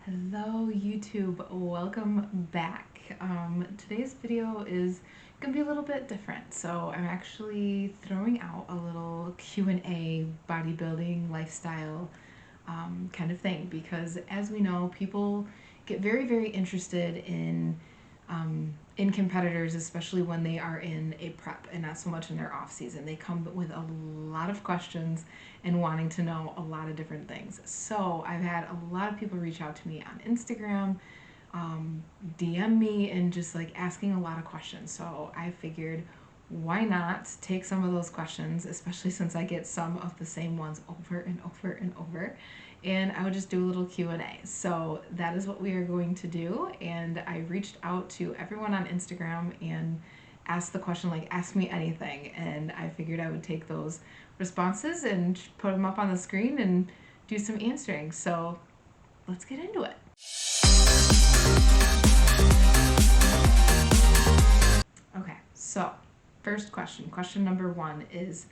Hello YouTube, welcome back. Today's video is gonna be a little bit different. So I'm actually throwing out a little Q&A bodybuilding lifestyle kind of thing, because as we know, people get very interested in competitors, especially when they are in a prep and not so much in their off season. They come with a lot of questions and wanting to know a lot of different things. So I've had a lot of people reach out to me on Instagram, DM me, and just like asking a lot of questions. So I figured, why not take some of those questions, especially since I get some of the same ones over and over, and I would just do a little Q&A. So that is what we are going to do, and I reached out to everyone on Instagram and asked the question, like, ask me anything, and I figured I would take those responses and put them up on the screen and do some answering. So let's get into it. Okay, so first question number one is,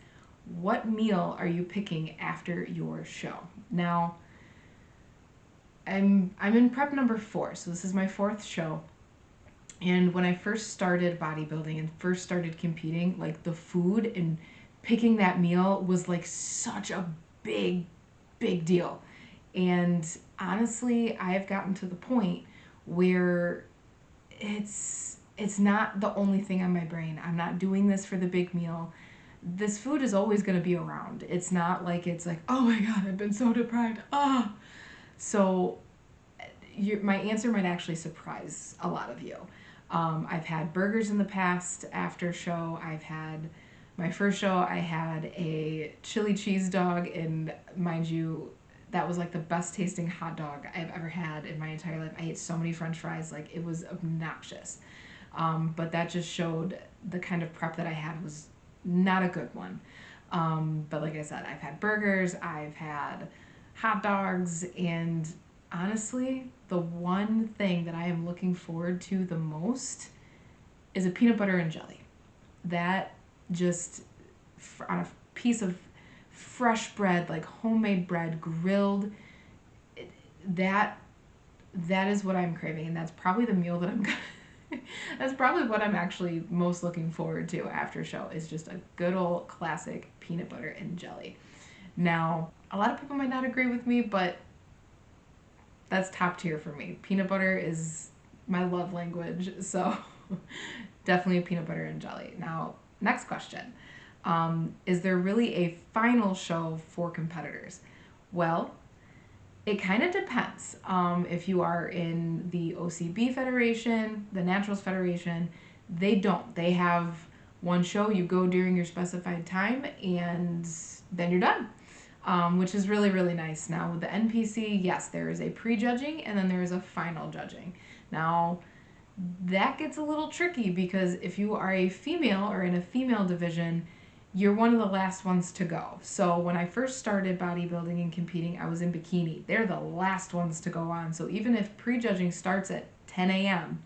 what meal are you picking after your show? Now, I'm in prep number 4, so this is my 4th show. And when I first started bodybuilding and first started competing, like, the food and picking that meal was like such a big deal. And honestly, I have gotten to the point where it's not the only thing on my brain. I'm not doing this for the big meal. This food is always going to be around. It's not like it's like, oh my god, I've been so deprived. So my answer might actually surprise a lot of you. I've had burgers in the past after show. My first show, I had a chili cheese dog, and mind you, that was like the best tasting hot dog I've ever had in my entire life. I ate so many french fries, like, it was obnoxious. But that just showed the kind of prep that I had was not a good one. But like I said, I've had burgers, I've had hot dogs, and honestly, the one thing that I am looking forward to the most is a peanut butter and jelly. That just, on a piece of fresh bread, like homemade bread, grilled, that is what I'm craving, and that's probably the meal that that's probably what I'm actually most looking forward to after show, is just a good old classic peanut butter and jelly. Now, a lot of people might not agree with me, but that's top tier for me. Peanut butter is my love language, so definitely a peanut butter and jelly. Now, next question. Is there really a final show for competitors? Well, it kind of depends. If you are in the OCB Federation, the Naturals Federation, they don't. They have one show, you go during your specified time, and then you're done. Which is really nice. Now, with the NPC, yes, there is a pre-judging and then there is a final judging. Now, that gets a little tricky, because if you are a female or in a female division, you're one of the last ones to go. So when I first started bodybuilding and competing, I was in bikini. They're the last ones to go on. So even if pre-judging starts at 10 a.m.,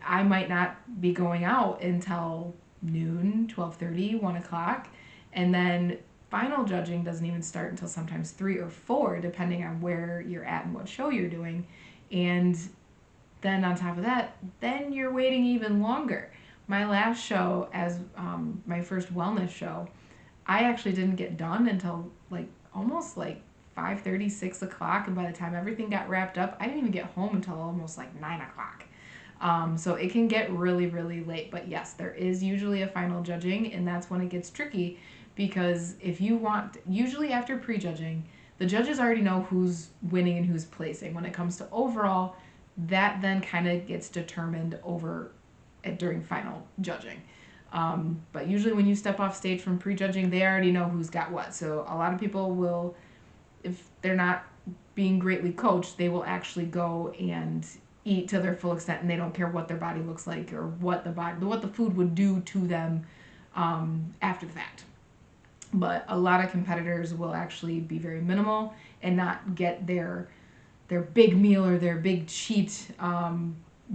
I might not be going out until noon, 12:30, 1 o'clock. And then final judging doesn't even start until sometimes 3 or 4, depending on where you're at and what show you're doing. And then on top of that, then you're waiting even longer. My last show, as my first wellness show, I actually didn't get done until like almost like 5:30, 6 o'clock, and by the time everything got wrapped up, I didn't even get home until almost like 9 o'clock. So it can get really late. But yes, there is usually a final judging, and that's when it gets tricky, because if you want, usually after prejudging, the judges already know who's winning and who's placing. When it comes to overall, that then kind of gets determined during final judging. But usually when you step off stage from prejudging, they already know who's got what. So a lot of people will, if they're not being greatly coached, they will actually go and eat to their full extent, and they don't care what their body looks like or what the food would do to them after the fact. But a lot of competitors will actually be very minimal and not get their big meal or their big cheat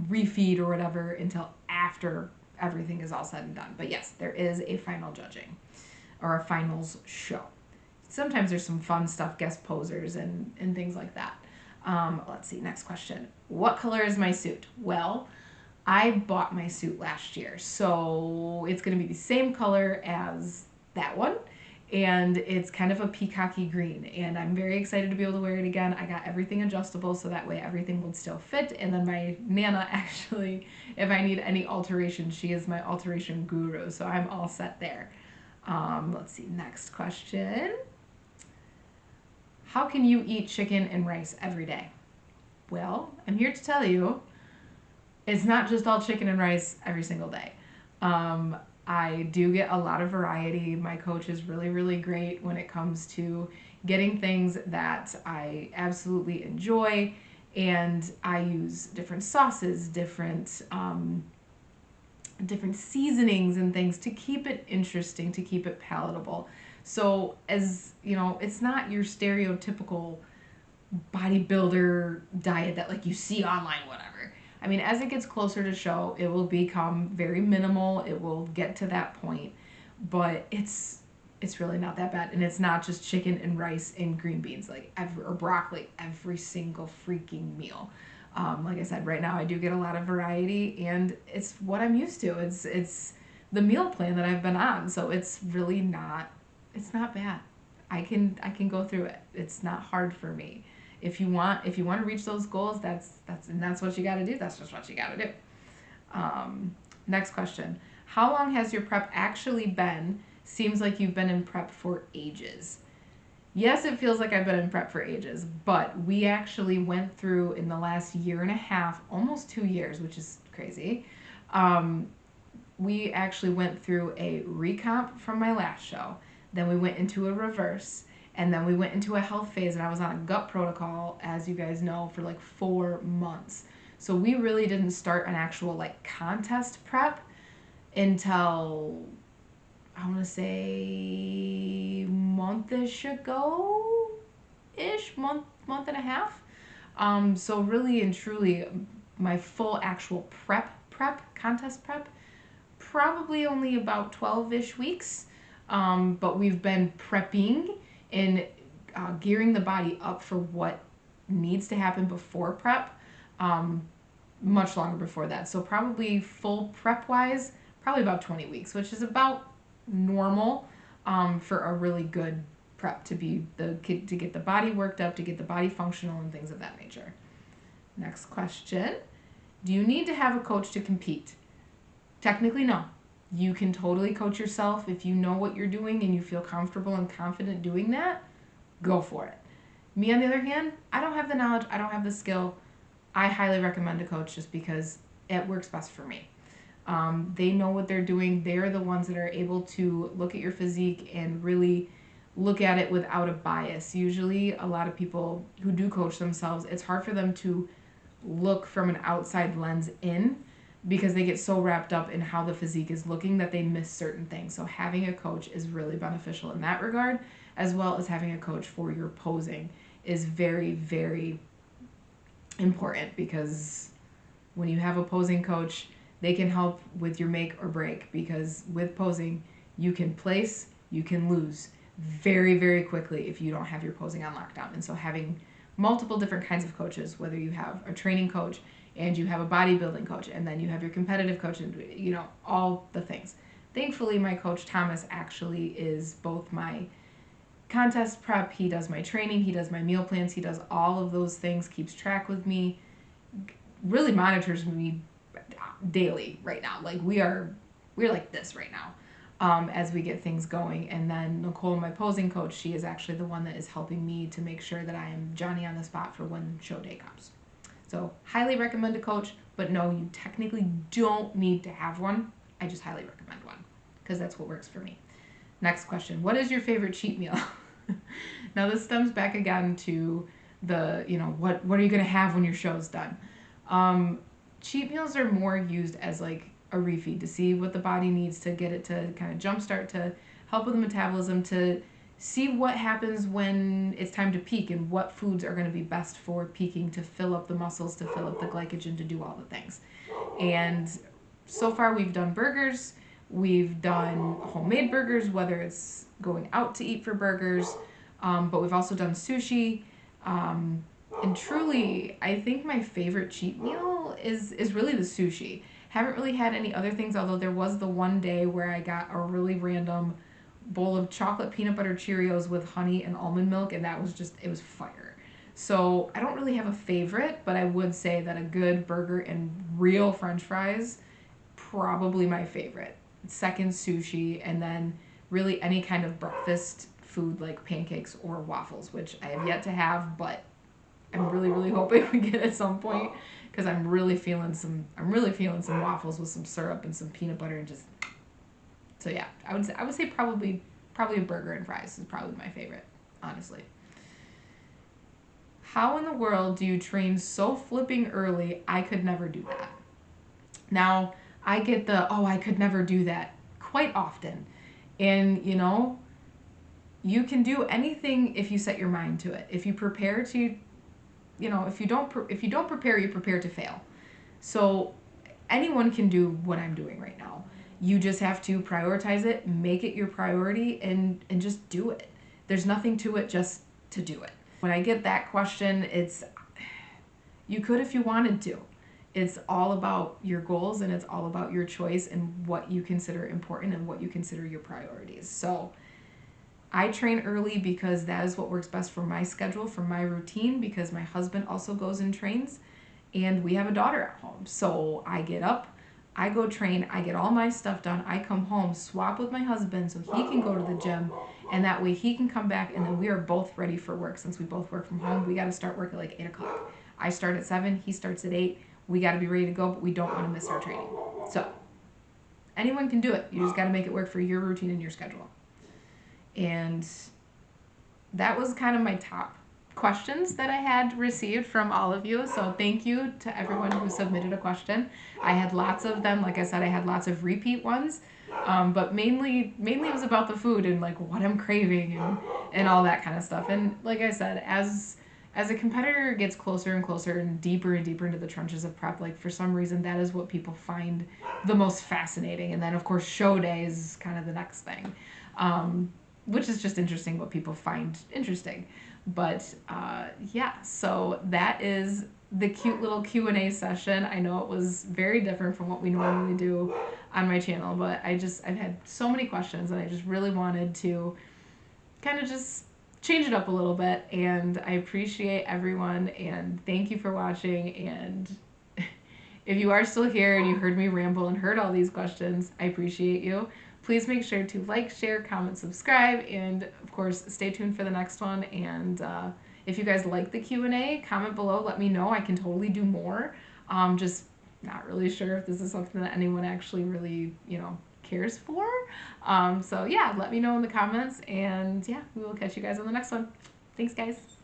refeed or whatever until after everything is all said and done. But yes, there is a final judging or a finals show. Sometimes there's some fun stuff, guest posers and things like that. Let's see, next question. What color is my suit? Well, I bought my suit last year, so it's going to be the same color as that one. And it's kind of a peacocky green, and I'm very excited to be able to wear it again. I got everything adjustable so that way everything would still fit. And then my Nana actually, if I need any alteration, she is my alteration guru, so I'm all set there. Let's see, next question. How can you eat chicken and rice every day? Well, I'm here to tell you it's not just all chicken and rice every single day. I do get a lot of variety. My coach is really, really great when it comes to getting things that I absolutely enjoy. And I use different sauces, different seasonings and things to keep it interesting, to keep it palatable. So, as you know, it's not your stereotypical bodybuilder diet that like you see online, whatever. I mean, as it gets closer to show, it will become very minimal. It will get to that point, but it's really not that bad. And it's not just chicken and rice and green beans or broccoli every single freaking meal. Like I said, right now I do get a lot of variety, and it's what I'm used to. It's the meal plan that I've been on, so it's really not. It's not bad. I can go through it. It's not hard for me. If you want to reach those goals, that's what you got to do. That's just what you got to do. Next question. How long has your prep actually been? Seems like you've been in prep for ages. Yes, it feels like I've been in prep for ages, but we actually went through in the last year and a half, almost 2 years, which is crazy. We actually went through a recomp from my last show. Then we went into a reverse. And then we went into a health phase, and I was on a gut protocol, as you guys know, for like 4 months. So we really didn't start an actual like contest prep until, I want to say, month-ish ago-ish, month and a half. So really and truly, my full actual contest prep, probably only about 12-ish weeks. But we've been prepping and gearing the body up for what needs to happen before prep, much longer before that. So probably full prep-wise, probably about 20 weeks, which is about normal for a really good prep to get the body worked up, to get the body functional and things of that nature. Next question. Do you need to have a coach to compete? Technically, no. You can totally coach yourself. If you know what you're doing and you feel comfortable and confident doing that, go for it. Me, on the other hand, I don't have the knowledge. I don't have the skill. I highly recommend a coach just because it works best for me. They know what they're doing. They're the ones that are able to look at your physique and really look at it without a bias. Usually, a lot of people who do coach themselves, it's hard for them to look from an outside lens in, because they get so wrapped up in how the physique is looking that they miss certain things. So having a coach is really beneficial in that regard, as well as having a coach for your posing is very, very important, because when you have a posing coach, they can help with your make or break, because with posing, you can place, you can lose very, very quickly if you don't have your posing on lockdown. And so having multiple different kinds of coaches, whether you have a training coach, and you have a bodybuilding coach, and then you have your competitive coach, and all the things. Thankfully, my coach Thomas actually is both my contest prep, he does my training, he does my meal plans, he does all of those things, keeps track with me, really monitors me daily right now. Like we're like this right now, as we get things going. And then Nicole, my posing coach, she is actually the one that is helping me to make sure that I am Johnny on the spot for when show day comes. So highly recommend a coach, but no, you technically don't need to have one. I just highly recommend one because that's what works for me. Next question. What is your favorite cheat meal? Now this stems back again to the, what are you going to have when your show's done? Cheat meals are more used as like a refeed to see what the body needs to get it to kind of jumpstart, to help with the metabolism, to see what happens when it's time to peak and what foods are going to be best for peaking, to fill up the muscles, to fill up the glycogen, to do all the things. And so far we've done burgers, we've done homemade burgers, whether it's going out to eat for burgers, but we've also done sushi. And truly, I think my favorite cheat meal is really the sushi. Haven't really had any other things, although there was the one day where I got a really random bowl of chocolate peanut butter Cheerios with honey and almond milk, and that was just, it was fire. So I don't really have a favorite, but I would say that a good burger and real French fries, probably my favorite. Second, sushi, and then really any kind of breakfast food like pancakes or waffles, which I have yet to have, but I'm really, really hoping we get at some point, because I'm really feeling some waffles with some syrup and some peanut butter and just. So yeah, I would say probably a burger and fries is probably my favorite, honestly. How in the world do you train so flipping early? I could never do that. Now, I get the, oh, I could never do that quite often. And, you know, you can do anything if you set your mind to it. If you prepare to, you know, if you don't prepare, you prepare to fail. So anyone can do what I'm doing right now. You just have to prioritize it, make it your priority, and just do it. There's nothing to it just to do it. When I get that question, it's, you could if you wanted to. It's all about your goals, and it's all about your choice and what you consider important and what you consider your priorities. So I train early because that is what works best for my schedule, for my routine, because my husband also goes and trains, and we have a daughter at home. So I get up, I go train, I get all my stuff done, I come home, swap with my husband so he can go to the gym, and that way he can come back, and then we are both ready for work. Since we both work from home, we got to start work at like 8 o'clock. I start at 7, he starts at 8. We got to be ready to go, but we don't want to miss our training. So anyone can do it. You just got to make it work for your routine and your schedule. And that was kind of my top questions that I had received from all of you. So thank you to everyone who submitted a question. I had lots of them. Like I said, I had lots of repeat ones. But mainly it was about the food and like what I'm craving and all that kind of stuff. And like I said, as a competitor gets closer and closer and deeper into the trenches of prep, like for some reason that is what people find the most fascinating. And then of course show day is kind of the next thing. Which is just interesting what people find interesting. But yeah, so that is the cute little Q&A session. I know it was very different from what we normally do on my channel, but I've had so many questions, and I just really wanted to kind of just change it up a little bit. And I appreciate everyone, and thank you for watching. And if you are still here and you heard me ramble and heard all these questions, I appreciate you. Please make sure to like, share, comment, subscribe, and of course, stay tuned for the next one. And if you guys like the Q&A, comment below, let me know. I can totally do more. Just not really sure if this is something that anyone actually really, you know, cares for. So yeah, let me know in the comments, and yeah, we will catch you guys on the next one. Thanks, guys.